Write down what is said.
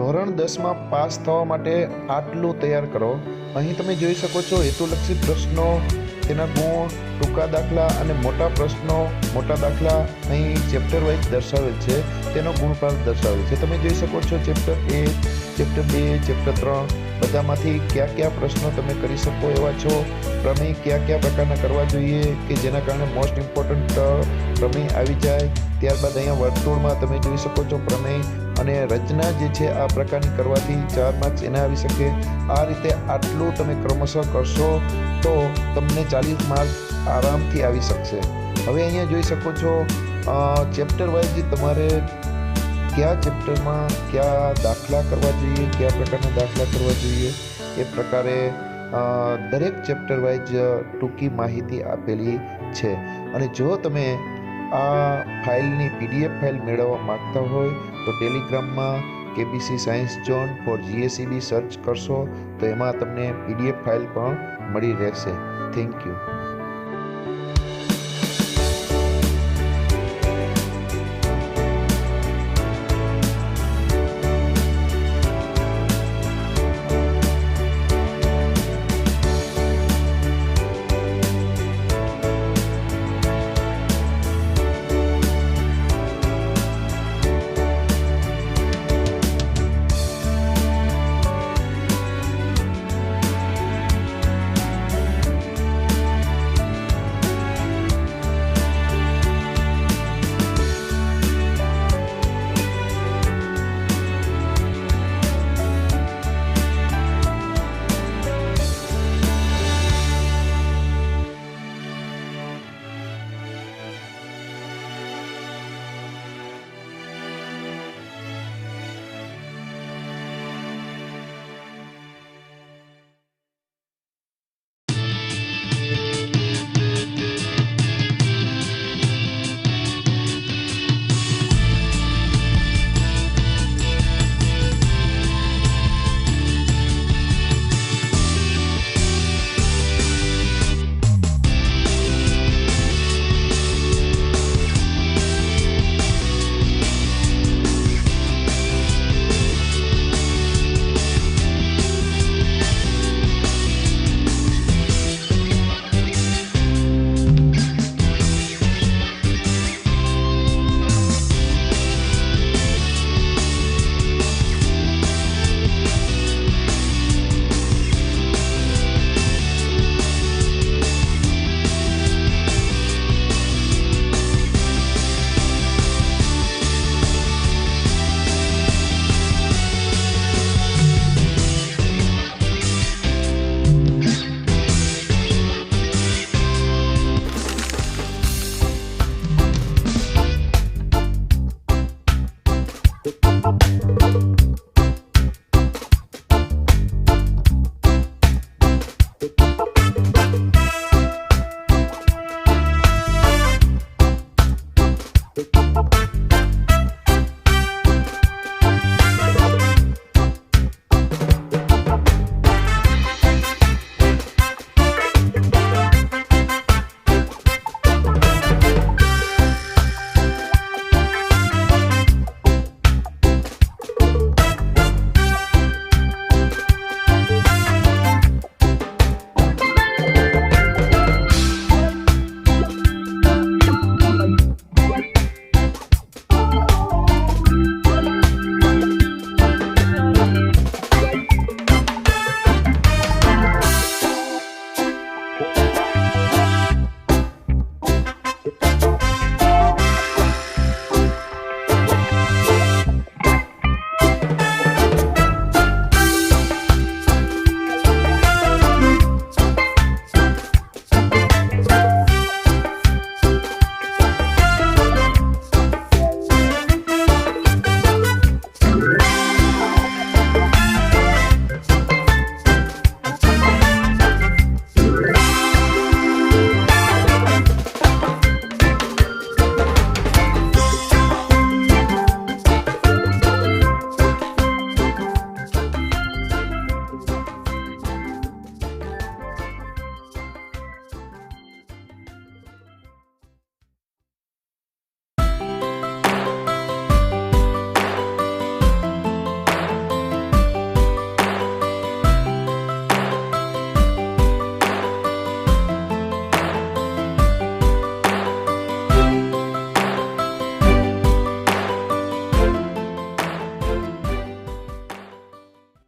ધોરણ 10માં પાસ થવા માટે આટલું તૈયાર કરો. અહીં તમે જોઈ શકો છો હેતુલક્ષી પ્રશ્નો, તેના ગુણ, ટૂંકા દાખલા અને મોટા પ્રશ્નો, મોટા દાખલા અહીં ચેપ્ટર વાઇઝ દર્શાવેલ છે, તેનો ગુણભાર દર્શાવેલ છે. તમે જોઈ શકો છો ચેપ્ટર 1, ચેપ્ટર 2, ચેપ્ટર 3 બધામાંથી કયા કયા પ્રશ્નો તમે કરી શકો એવા છો, પ્રમેય કયા કયા પ્રકારના કરવા જોઈએ કે જેના કારણે મોસ્ટ ઇમ્પોર્ટન્ટ પ્રમેય આવી જાય. ત્યારબાદ અહીંયા વર્તુળમાં તમે જોઈ શકો છો પ્રમેય અને રચના જે છે આ પ્રકારની કરવાથી 4 માર્ક્સ એના આવી શકે. આ રીતે આટલું તમે ક્રમશઃ કરશો તો તમને 40 માર્ક આરામથી આવી શકશે. હવે અહીંયા જોઈ શકો છો ચેપ્ટર વાઇઝ તમારે કયા ચેપ્ટરમાં કયા દાખલા કરવા જોઈએ, કયા પ્રકારના દાખલા કરવા જોઈએ એ પ્રકારે દરેક ચેપ્ટર વાઇઝ ટૂંકી માહિતી આપેલી છે. અને જો તમે આ ફાઇલની PDF ફાઇલ મેળવવા માંગતા હોય તો ટેલિગ્રામમાં KBC science zone for GSEB search કરશો તો એમાં તમને PDF ફાઇલ પણ મળી રહેશે. Thank you.